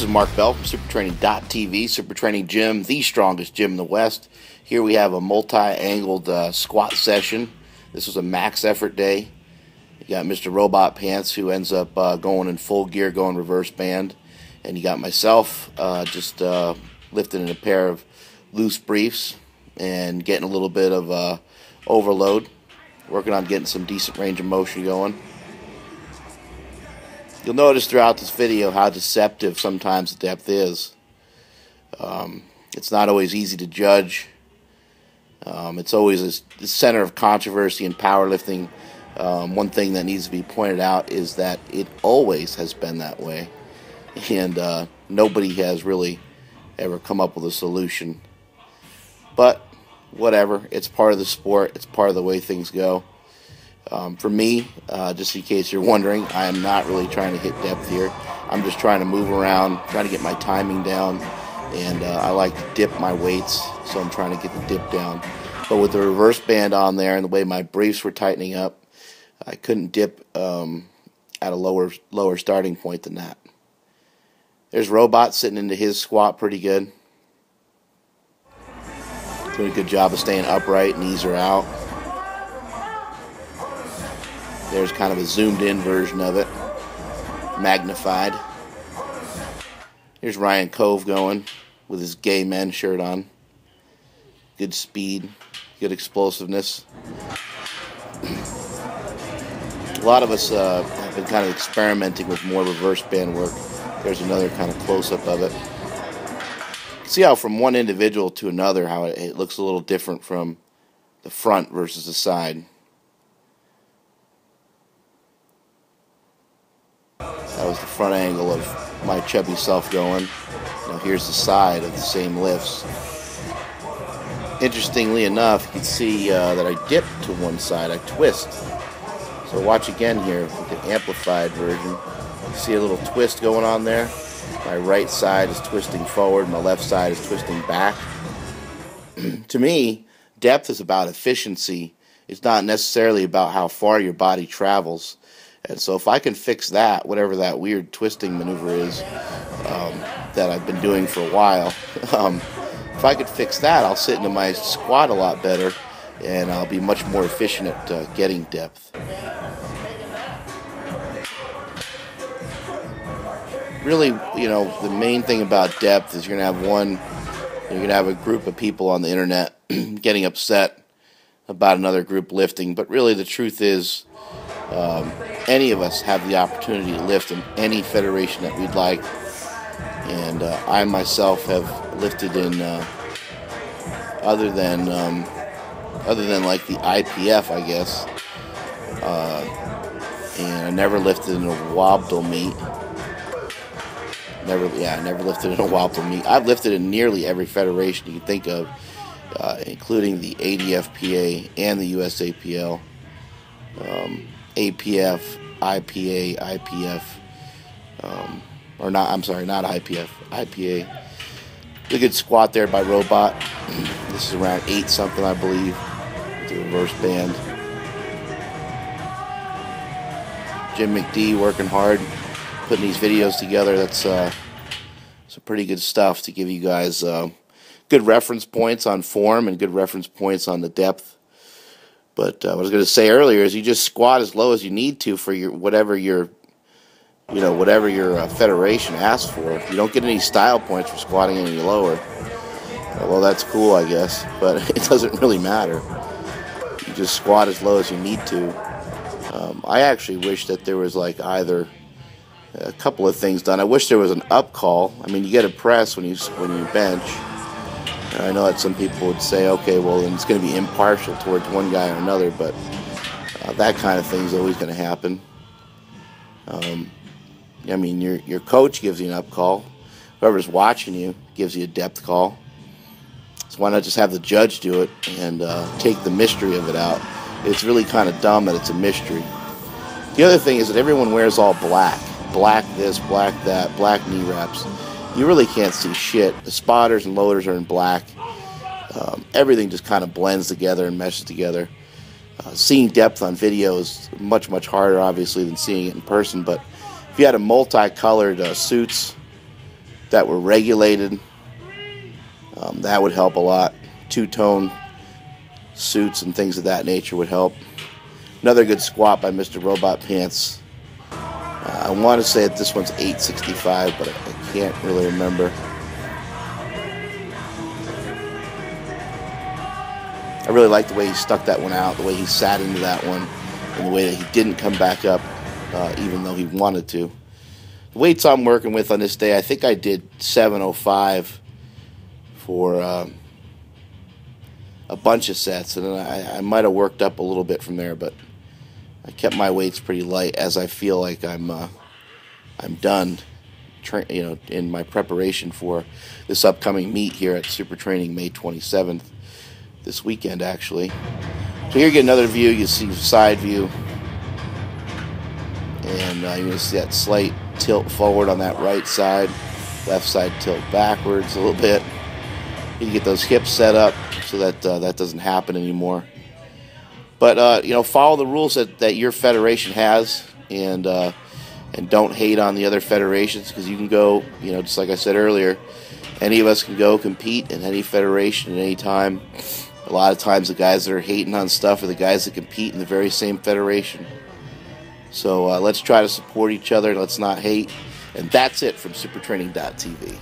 This is Mark Bell from SuperTraining.tv, Super Training Gym, the strongest gym in the West. Here we have a multi-angled squat session. This was a max effort day. You got Mr. Robot Pants, who ends up going in full gear, going reverse band. And you got myself just lifting in a pair of loose briefs and getting a little bit of overload. Working on getting some decent range of motion going. You'll notice throughout this video how deceptive sometimes the depth is. It's not always easy to judge. It's always the center of controversy in powerlifting. One thing that needs to be pointed out is that it always has been that way. And nobody has really ever come up with a solution. But whatever, it's part of the sport. It's part of the way things go. For me, just in case you're wondering, I am not really trying to hit depth here. I'm just trying to move around, trying to get my timing down, and I like to dip my weights, so I'm trying to get the dip down. But with the reverse band on there and the way my briefs were tightening up, I couldn't dip at a lower starting point than that. There's Robot sitting into his squat pretty good. Doing a good job of staying upright, knees are out. There's kind of a zoomed in version of it, magnified. Here's Ryan Cove going with his gay men shirt on. Good speed, good explosiveness. A lot of us have been kind of experimenting with more reverse band work. There's another kind of close-up of it. See how from one individual to another, how it looks a little different from the front versus the side. That was the front angle of my chubby self going. Now here's the side of the same lifts. Interestingly enough, you can see that I dip to one side, I twist. So watch again here with the amplified version. You see a little twist going on there. My right side is twisting forward, my left side is twisting back. To me, depth is about efficiency. It's not necessarily about how far your body travels. And so if I can fix that, whatever that weird twisting maneuver is that I've been doing for a while, if I could fix that, I'll sit into my squat a lot better, and I'll be much more efficient at getting depth. Really, you know, the main thing about depth is you're going to have a group of people on the internet getting upset about another group lifting, but really the truth is, any of us have the opportunity to lift in any federation that we'd like, and I myself have lifted in other than like the IPF, I guess, and I never lifted in a wobble meet. I never lifted in a wobble meet. I've lifted in nearly every federation you can think of, including the ADFPA and the USAPL. APF, IPA, IPF, or not, I'm sorry, not IPF, IPA. A good squat there by Robot. This is around 8 something, I believe, with the reverse band. Jim McD working hard, putting these videos together. That's some pretty good stuff to give you guys good reference points on form and good reference points on the depth. But what I was going to say earlier is you just squat as low as you need to for your whatever your federation asks for. You don't get any style points for squatting any lower. Well, that's cool, I guess, but it doesn't really matter. You just squat as low as you need to. I actually wish that there was like either a couple of things done. I wish there was an up call. I mean, you get a press when you bench. I know that some people would say, okay, well, then it's going to be impartial towards one guy or another, but that kind of thing is always going to happen. I mean, your coach gives you an up call. Whoever's watching you gives you a depth call. So why not just have the judge do it and take the mystery of it out? It's really kind of dumb that it's a mystery. The other thing is that everyone wears all black. Black this, black that, black knee wraps. You really can't see shit. The spotters and loaders are in black. Everything just kind of blends together and meshes together. Seeing depth on video is much, much harder, obviously, than seeing it in person. But if you had a multicolored suits that were regulated. That would help a lot. Two-tone suits and things of that nature would help. Another good squat by Mr. Robot Pants. I want to say that this one's 865, but I can't really remember. I really like the way he stuck that one out, the way he sat into that one, and the way that he didn't come back up, even though he wanted to. The weights I'm working with on this day, I think I did 705 for a bunch of sets, and then I might have worked up a little bit from there, but I kept my weights pretty light as I feel like I'm done, in my preparation for this upcoming meet here at Super Training May 27th, this weekend actually. So here you get another view. You see side view, and you're going to see that slight tilt forward on that right side, left side tilt backwards a little bit. You get those hips set up so that that doesn't happen anymore. But follow the rules that your federation has, and don't hate on the other federations, because you can go, just like I said earlier, any of us can go compete in any federation at any time. A lot of times the guys that are hating on stuff are the guys that compete in the very same federation. So let's try to support each other. Let's not hate. And that's it from supertraining.tv.